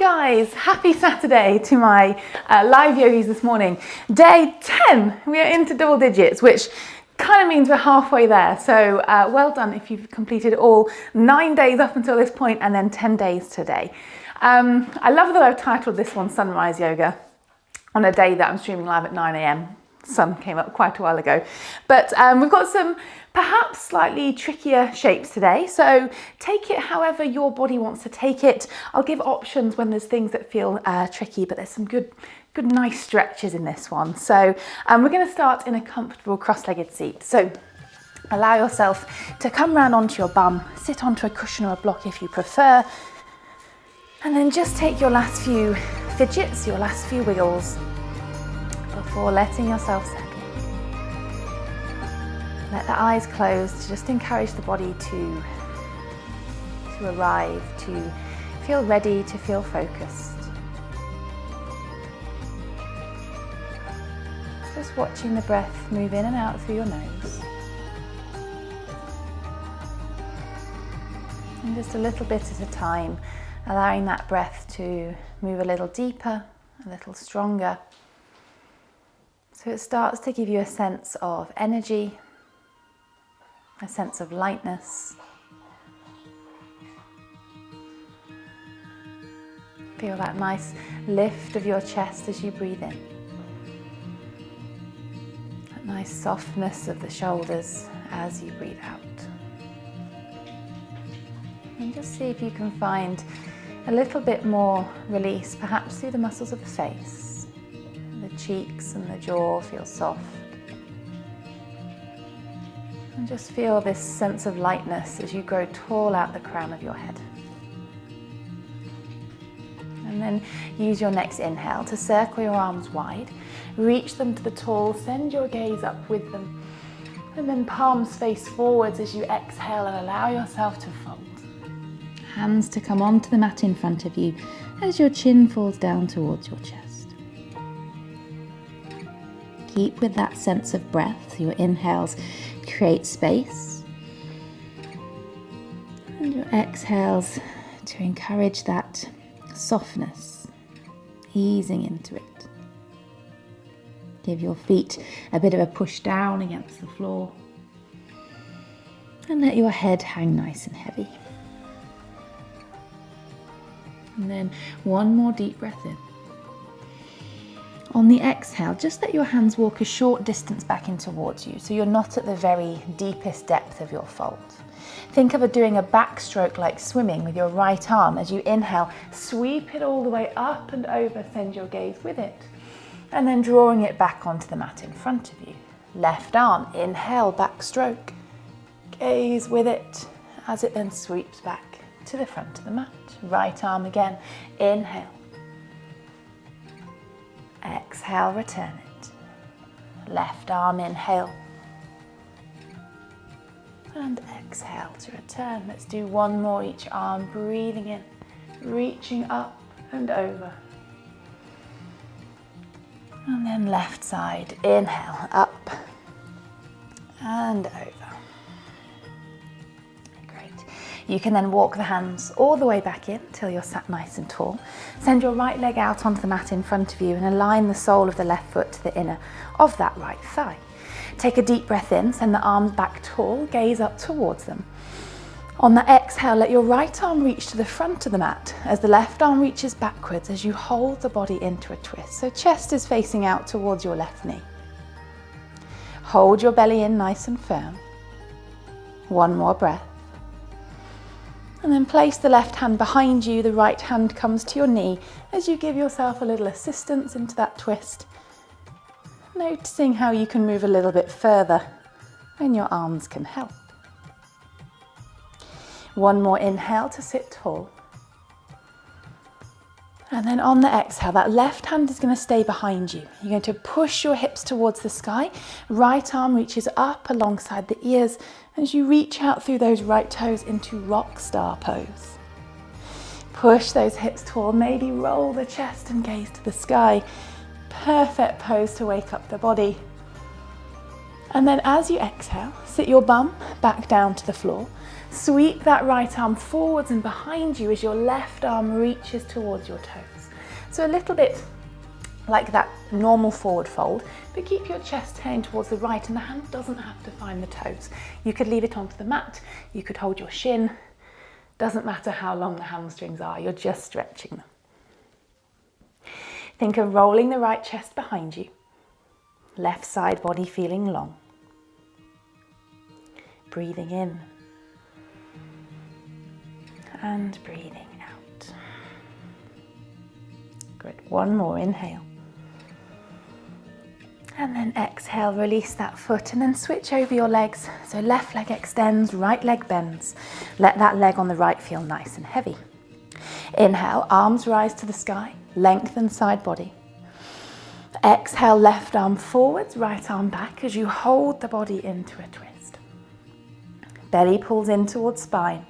guys, happy Saturday to my live yogis this morning. Day 10, we are into double digits, which kind of means we're halfway there. So well done if you've completed all 9 days up until this point and then 10 days today. I love that I've titled this one Sunrise Yoga on a day that I'm streaming live at 9 a.m. Sun came up quite a while ago. But we've got some perhaps slightly trickier shapes today. So take it however your body wants to take it. I'll give options when there's things that feel tricky, but there's some good nice stretches in this one. So we're going to start in a comfortable cross-legged seat. So allow yourself to come round onto your bum, sit onto a cushion or a block if you prefer, and then just take your last few fidgets, your last few wiggles before letting yourself settle. Let the eyes close to just encourage the body to arrive, to feel ready, to feel focused. Just watching the breath move in and out through your nose. And just a little bit at a time, allowing that breath to move a little deeper, a little stronger. So it starts to give you a sense of energy, a sense of lightness. Feel that nice lift of your chest as you breathe in. That nice softness of the shoulders as you breathe out. And just see if you can find a little bit more release, perhaps through the muscles of the face. The cheeks and the jaw feel soft. And just feel this sense of lightness as you grow tall out the crown of your head. And then use your next inhale to circle your arms wide. Reach them to the tall, send your gaze up with them. And then palms face forwards as you exhale and allow yourself to fold. Hands to come onto the mat in front of you as your chin falls down towards your chest. Keep with that sense of breath. Your inhales create space, and your exhales to encourage that softness, easing into it. Give your feet a bit of a push down against the floor, and let your head hang nice and heavy. And then one more deep breath in. On the exhale, just let your hands walk a short distance back in towards you, so you're not at the very deepest depth of your fold. Think of doing a backstroke like swimming with your right arm. As you inhale, sweep it all the way up and over, send your gaze with it, and then drawing it back onto the mat in front of you. Left arm, inhale, backstroke, gaze with it, as it then sweeps back to the front of the mat. Right arm again, inhale. Exhale, return it. Left arm, inhale. And exhale to return. Let's do one more each arm, breathing in, reaching up and over. And then left side, inhale, up and over. You can then walk the hands all the way back in till you're sat nice and tall. Send your right leg out onto the mat in front of you and align the sole of the left foot to the inner of that right thigh. Take a deep breath in, send the arms back tall, gaze up towards them. On the exhale, let your right arm reach to the front of the mat as the left arm reaches backwards as you hold the body into a twist. So chest is facing out towards your left knee. Hold your belly in nice and firm. One more breath. And then place the left hand behind you, the right hand comes to your knee as you give yourself a little assistance into that twist. Noticing how you can move a little bit further and your arms can help. One more inhale to sit tall. And then on the exhale, that left hand is going to stay behind you. You're going to push your hips towards the sky. Right arm reaches up alongside the ears as you reach out through those right toes into rock star pose. Push those hips tall, maybe roll the chest and gaze to the sky. Perfect pose to wake up the body. And then as you exhale, sit your bum back down to the floor. Sweep that right arm forwards and behind you as your left arm reaches towards your toes. So a little bit like that normal forward fold, but keep your chest turned towards the right and the hand doesn't have to find the toes. You could leave it onto the mat, you could hold your shin, doesn't matter how long the hamstrings are, you're just stretching them. Think of rolling the right chest behind you, left side body feeling long. Breathing in and breathing out. Good, one more, inhale. And then exhale, release that foot and then switch over your legs. So left leg extends, right leg bends. Let that leg on the right feel nice and heavy. Inhale, arms rise to the sky, lengthen side body. Exhale, left arm forwards, right arm back as you hold the body into a twist. Belly pulls in towards spine,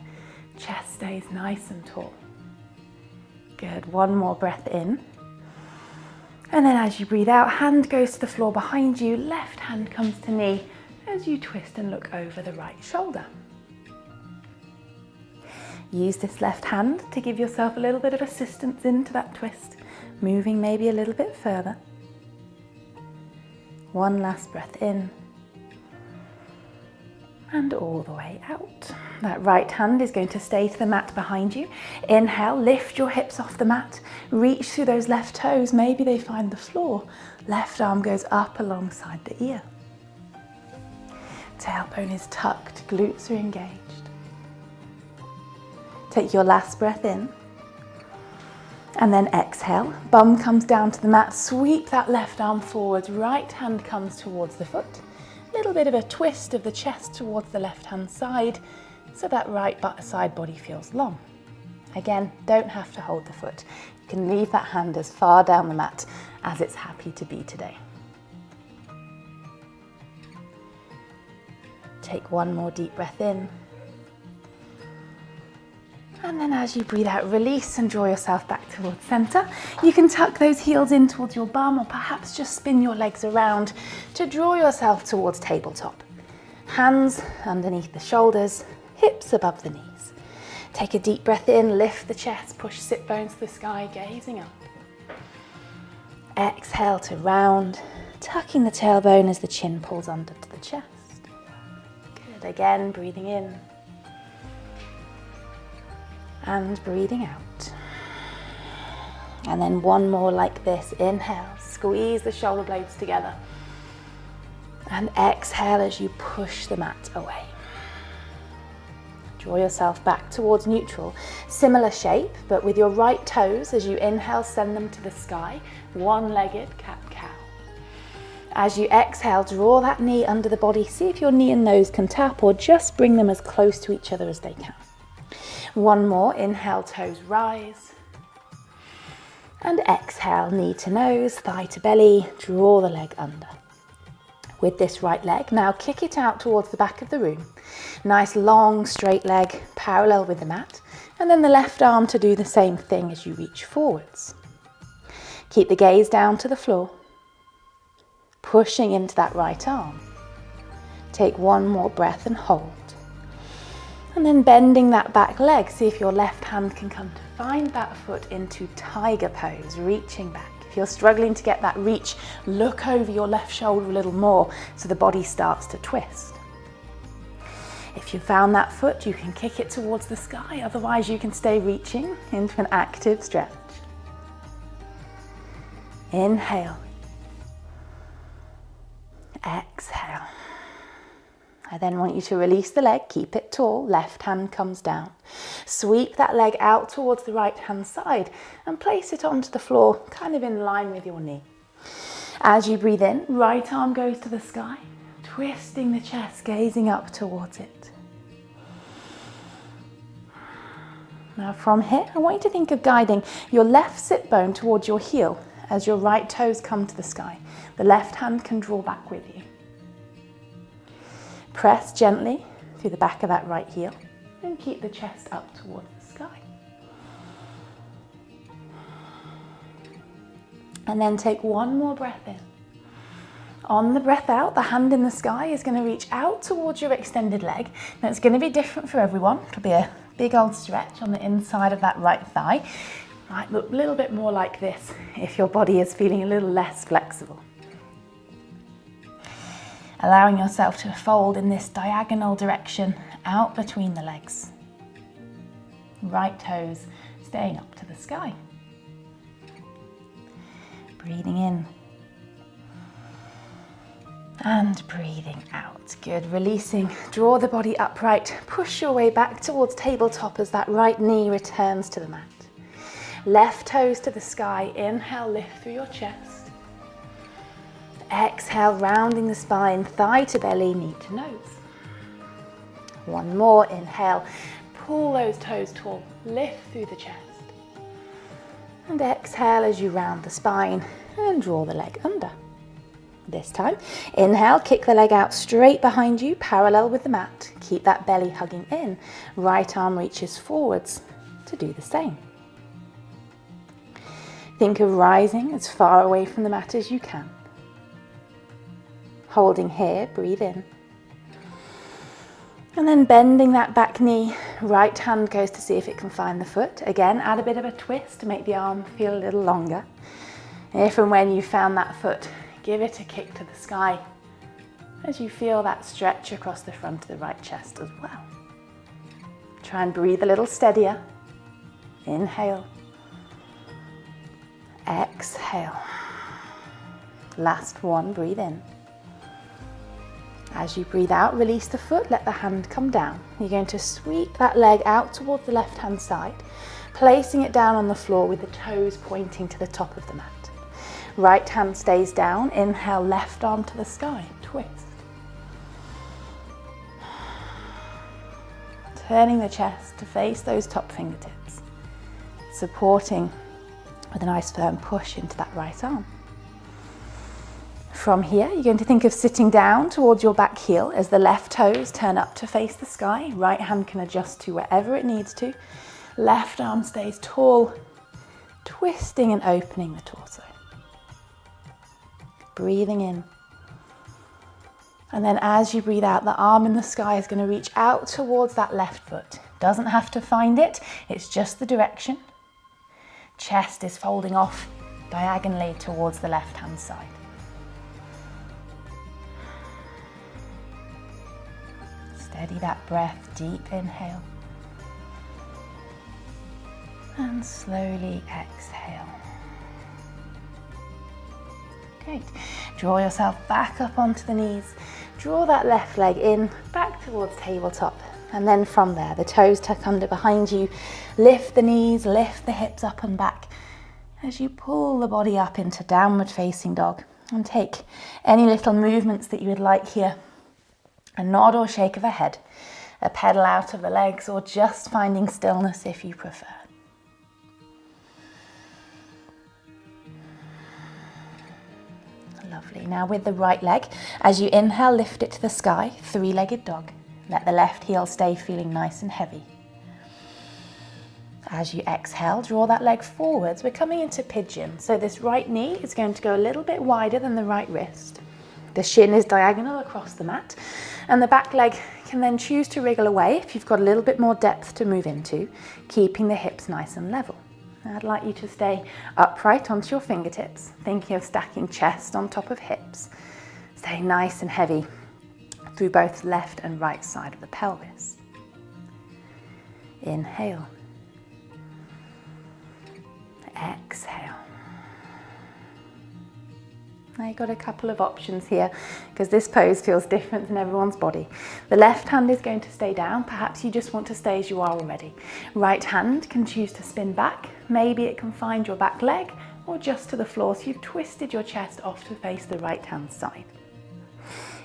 chest stays nice and tall. Good, one more breath in. And then as you breathe out, hand goes to the floor behind you, left hand comes to knee as you twist and look over the right shoulder. Use this left hand to give yourself a little bit of assistance into that twist, moving maybe a little bit further. One last breath in. And all the way out. That right hand is going to stay to the mat behind you. Inhale, lift your hips off the mat, reach through those left toes, maybe they find the floor. Left arm goes up alongside the ear. Tailbone is tucked, glutes are engaged. Take your last breath in. And then exhale, bum comes down to the mat, sweep that left arm forwards, right hand comes towards the foot. Little bit of a twist of the chest towards the left hand side so that right side body feels long. Again, don't have to hold the foot. You can leave that hand as far down the mat as it's happy to be today. Take one more deep breath in. And then as you breathe out, release and draw yourself back towards center. You can tuck those heels in towards your bum or perhaps just spin your legs around to draw yourself towards tabletop. Hands underneath the shoulders, hips above the knees. Take a deep breath in, lift the chest, push sit bones to the sky, gazing up. Exhale to round, tucking the tailbone as the chin pulls under to the chest. Good, again, breathing in. And breathing out. And then one more like this. Inhale, squeeze the shoulder blades together. And exhale as you push the mat away. Draw yourself back towards neutral. Similar shape, but with your right toes, as you inhale, send them to the sky. One-legged cat-cow. As you exhale, draw that knee under the body. See if your knee and nose can tap or just bring them as close to each other as they can. One more, inhale, toes rise. And exhale, knee to nose, thigh to belly, draw the leg under. With this right leg, now kick it out towards the back of the room. Nice long straight leg, parallel with the mat. And then the left arm to do the same thing as you reach forwards. Keep the gaze down to the floor. Pushing into that right arm. Take one more breath and hold. And then bending that back leg, see if your left hand can come to find that foot into tiger pose, reaching back. If you're struggling to get that reach, look over your left shoulder a little more so the body starts to twist. If you found that foot, you can kick it towards the sky, otherwise you can stay reaching into an active stretch. Inhale. Exhale. I then want you to release the leg, keep it tall, left hand comes down. Sweep that leg out towards the right hand side and place it onto the floor, kind of in line with your knee. As you breathe in, right arm goes to the sky, twisting the chest, gazing up towards it. Now from here, I want you to think of guiding your left sit bone towards your heel as your right toes come to the sky. The left hand can draw back with you. Press gently through the back of that right heel and keep the chest up towards the sky. And then take one more breath in. On the breath out, the hand in the sky is going to reach out towards your extended leg. Now it's going to be different for everyone. It'll be a big old stretch on the inside of that right thigh. Might look a little bit more like this if your body is feeling a little less flexible. Allowing yourself to fold in this diagonal direction out between the legs. Right toes staying up to the sky. Breathing in. And breathing out. Good, releasing. Draw the body upright. Push your way back towards tabletop as that right knee returns to the mat. Left toes to the sky. Inhale, lift through your chest. Exhale, rounding the spine, thigh to belly, knee to nose. One more, inhale. Pull those toes tall, lift through the chest. And exhale as you round the spine and draw the leg under. This time, inhale, kick the leg out straight behind you, parallel with the mat. Keep that belly hugging in. Right arm reaches forwards to do the same. Think of rising as far away from the mat as you can. Holding here, breathe in. And then bending that back knee, right hand goes to see if it can find the foot. Again, add a bit of a twist to make the arm feel a little longer. If and when you found that foot, give it a kick to the sky as you feel that stretch across the front of the right chest as well. Try and breathe a little steadier. Inhale. Exhale. Last one, breathe in. As you breathe out, release the foot, let the hand come down. You're going to sweep that leg out towards the left-hand side, placing it down on the floor with the toes pointing to the top of the mat. Right hand stays down, inhale, left arm to the sky, twist. Turning the chest to face those top fingertips, supporting with a nice firm push into that right arm. From here, you're going to think of sitting down towards your back heel as the left toes turn up to face the sky. Right hand can adjust to wherever it needs to. Left arm stays tall, twisting and opening the torso. Breathing in. And then as you breathe out, the arm in the sky is going to reach out towards that left foot. Doesn't have to find it, it's just the direction. Chest is folding off diagonally towards the left-hand side. Steady that breath, deep inhale. And slowly exhale. Great. Draw yourself back up onto the knees. Draw that left leg in, back towards tabletop. And then from there, the toes tuck under behind you. Lift the knees, lift the hips up and back as you pull the body up into downward facing dog. And take any little movements that you would like here. A nod or shake of a head, a pedal out of the legs, or just finding stillness if you prefer. Lovely. Now with the right leg, as you inhale, lift it to the sky, three-legged dog. Let the left heel stay feeling nice and heavy. As you exhale, draw that leg forwards. We're coming into pigeon. So this right knee is going to go a little bit wider than the right wrist. The shin is diagonal across the mat, and the back leg can then choose to wriggle away if you've got a little bit more depth to move into, keeping the hips nice and level. I'd like you to stay upright onto your fingertips, thinking of stacking chest on top of hips. Stay nice and heavy through both left and right side of the pelvis. Inhale. Exhale. Now you've got a couple of options here because this pose feels different in everyone's body. The left hand is going to stay down. Perhaps you just want to stay as you are already. Right hand can choose to spin back. Maybe it can find your back leg or just to the floor, so you've twisted your chest off to face the right hand side.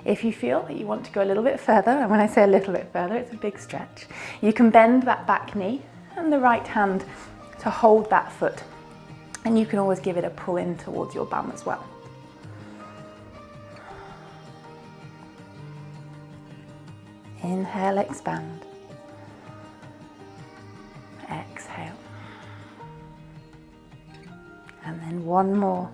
If you feel that you want to go a little bit further, and when I say a little bit further, it's a big stretch, you can bend that back knee and the right hand to hold that foot. And you can always give it a pull in towards your bum as well. Inhale, expand. Exhale. And then one more.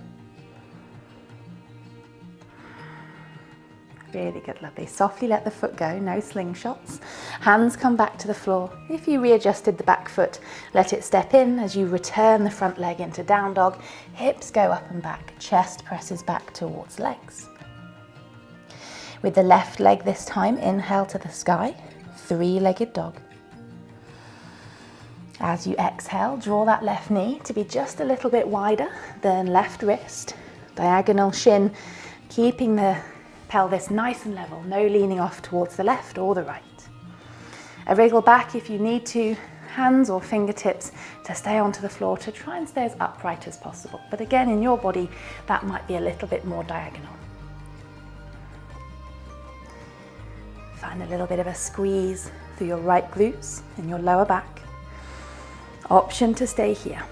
Really good, lovely. Softly let the foot go, no slingshots. Hands come back to the floor. If you readjusted the back foot, let it step in as you return the front leg into down dog. Hips go up and back, chest presses back towards legs. With the left leg this time, inhale to the sky, three-legged dog. As you exhale, draw that left knee to be just a little bit wider than left wrist. Diagonal shin, keeping the pelvis nice and level, no leaning off towards the left or the right. A wriggle back if you need to, hands or fingertips to stay onto the floor to try and stay as upright as possible. But again, in your body, that might be a little bit more diagonal. Find a little bit of a squeeze through your right glutes and your lower back. Option to stay here.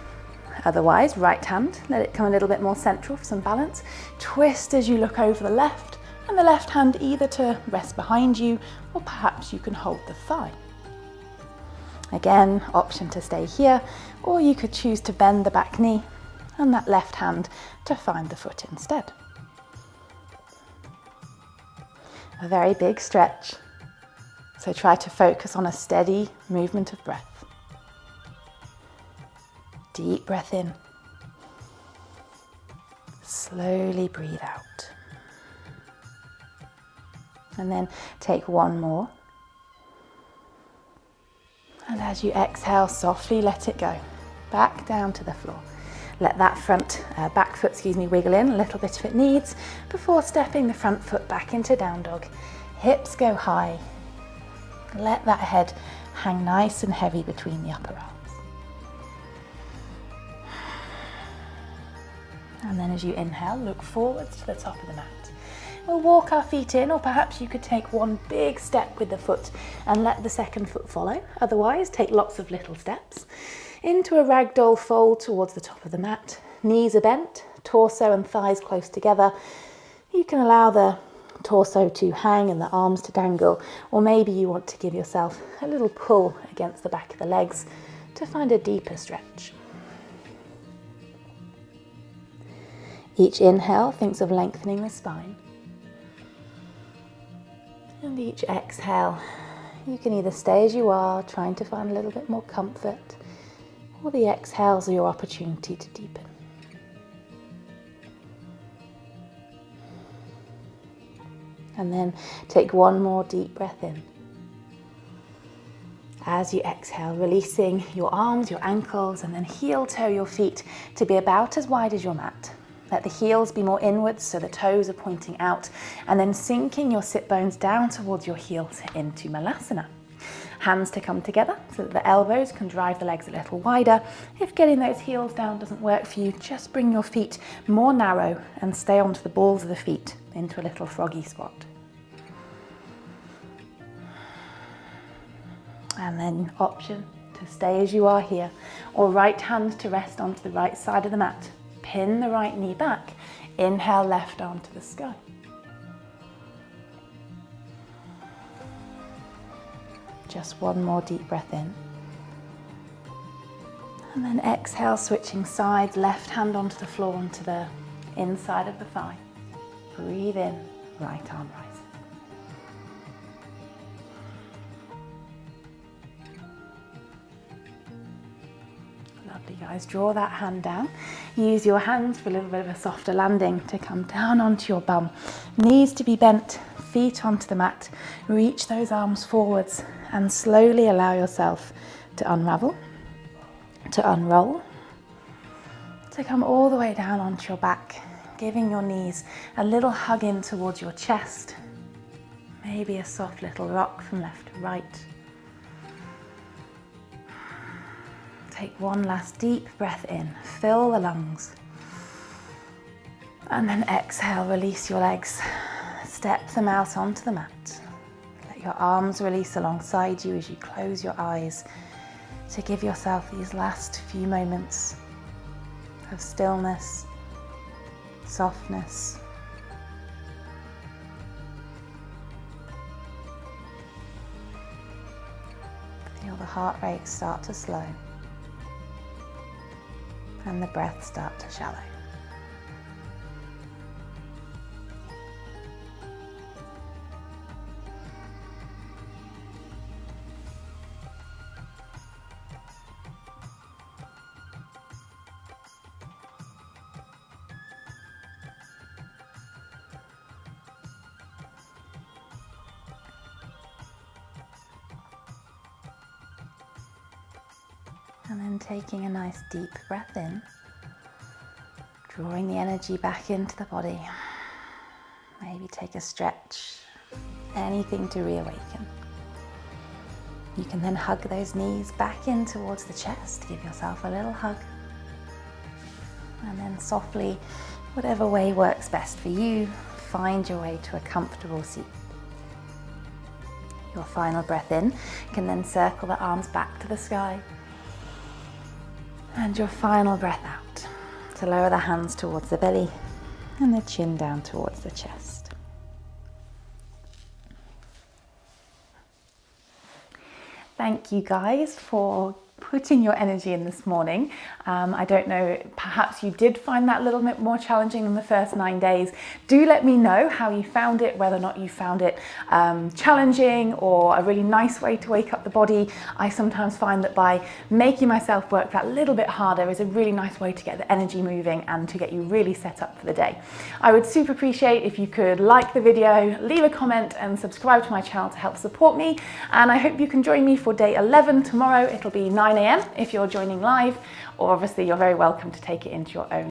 Otherwise, right hand, let it come a little bit more central for some balance. Twist as you look over the left, and the left hand either to rest behind you, or perhaps you can hold the thigh. Again, option to stay here, or you could choose to bend the back knee, and that left hand to find the foot instead. A very big stretch, so try to focus on a steady movement of breath. Deep breath in. Slowly breathe out. And then take one more. And as you exhale, softly let it go. Back down to the floor. Let that back foot, wiggle in a little bit if it needs before stepping the front foot back into down dog. Hips go high. Let that head hang nice and heavy between the upper arms. And then as you inhale, look forwards to the top of the mat. We'll walk our feet in, or perhaps you could take one big step with the foot and let the second foot follow. Otherwise, take lots of little steps. Into a ragdoll fold towards the top of the mat. Knees are bent, torso and thighs close together. You can allow the torso to hang and the arms to dangle, or maybe you want to give yourself a little pull against the back of the legs to find a deeper stretch. Each inhale thinks of lengthening the spine. And each exhale, you can either stay as you are, trying to find a little bit more comfort, or the exhales are your opportunity to deepen. And then take one more deep breath in. As you exhale, releasing your arms, your ankles, and then heel toe your feet to be about as wide as your mat. Let the heels be more inwards so the toes are pointing out, and then sinking your sit bones down towards your heels into Malasana. Hands to come together so that the elbows can drive the legs a little wider. If getting those heels down doesn't work for you, just bring your feet more narrow and stay onto the balls of the feet into a little froggy squat. And then option to stay as you are here, or right hand to rest onto the right side of the mat. Pin the right knee back, inhale left arm to the sky. Just one more deep breath in. And then exhale, switching sides, left hand onto the floor, onto the inside of the thigh. Breathe in, right arm rise. Lovely, guys. Draw that hand down. Use your hands for a little bit of a softer landing to come down onto your bum. Knees to be bent, feet onto the mat. Reach those arms forwards and slowly allow yourself to unravel, to unroll, to come all the way down onto your back, giving your knees a little hug in towards your chest. Maybe a soft little rock from left to right. Take one last deep breath in, fill the lungs. And then exhale, release your legs, step them out onto the mat. Let your arms release alongside you as you close your eyes to give yourself these last few moments of stillness, softness. Feel the heart rate start to slow and the breath start to shallow. And then taking a nice deep breath in, drawing the energy back into the body. Maybe take a stretch, anything to reawaken. You can then hug those knees back in towards the chest, give yourself a little hug. And then softly, whatever way works best for you, find your way to a comfortable seat. Your final breath in can then circle the arms back to the sky. And your final breath out to lower the hands towards the belly and the chin down towards the chest. Thank you guys for putting your energy in this morning. I don't know, perhaps you did find that a little bit more challenging than the first 9 days. Do let me know how you found it, whether or not you found it challenging or a really nice way to wake up the body. I sometimes find that by making myself work that little bit harder is a really nice way to get the energy moving and to get you really set up for the day. I would super appreciate if you could like the video, leave a comment and subscribe to my channel to help support me. And I hope you can join me for day 11 tomorrow. It'll be 9 a.m. if you're joining live, or obviously you're very welcome to take it into your own